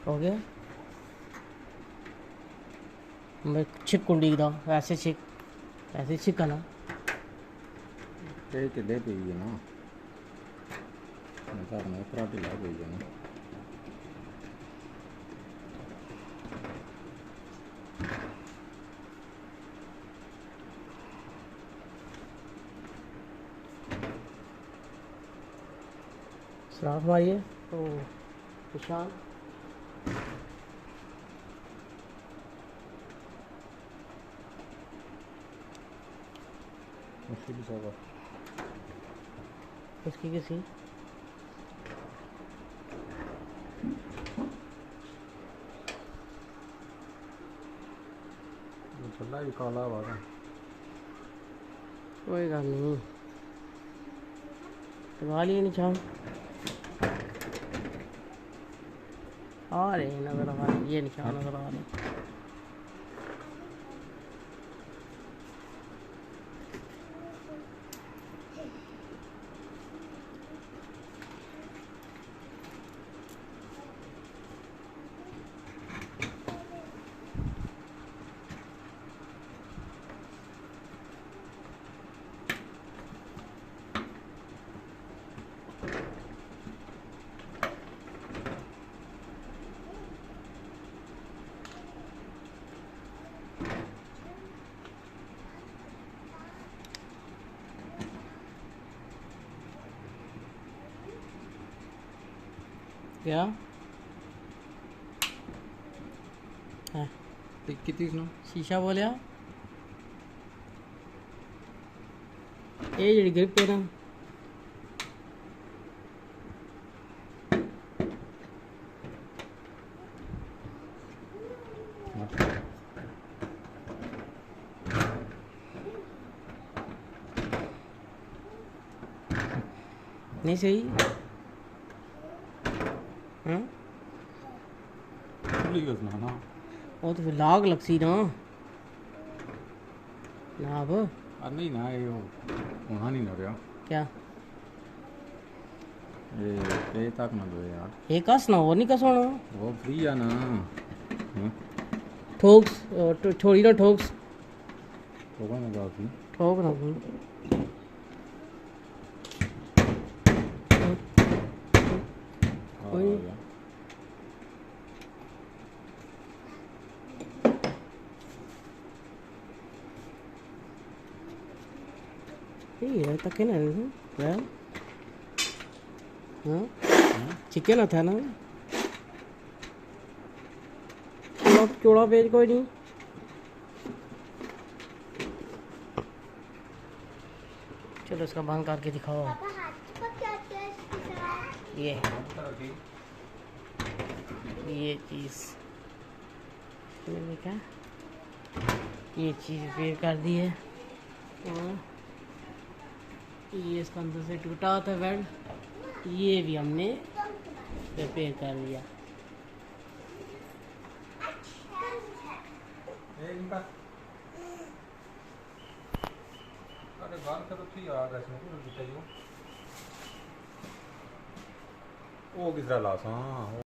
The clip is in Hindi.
हो गया। मैं छिक कुंडी दा ऐसे छिक ना ते ढिले पी है ना मैं पूरा ढिला पी है ना सराफ मारिए तो निशान उसकी भी सब इसकी किसी चला भी काला हुआ था कोई गल नहीं लगा लिए निशान आ रहे नजर आ रहे ये निशान नजर आ रहे क्या है कितनी सुनो शीशा बोलिया ये जी ग्रिप है ना नहीं सही हाँ ना वो तो फिर लाग लगसी ना ना अब नहीं ना ये होना नहीं ना रहा क्या ये तक ना दो यार ये कस ना और नहीं कस होना वो फ्री है ना ठोक्स छोड़ी ना ठोक्स होगा ना काफी ठोक ना कोई ये तक है ना क्या हाँ चिकन था ना चौड़ा पेज कोई नहीं चलो इसका बंद करके दिखाओ ये चीज़ मैंने क्या ये चीज़ रिपेयर कर दी है और ये इसका अंदर से टूटा था बेल्ट ये भी हमने रिपेयर कर लिया अरे बाल का तो ठीक आ गया इसमें तो बताइए वो किस तरह लासा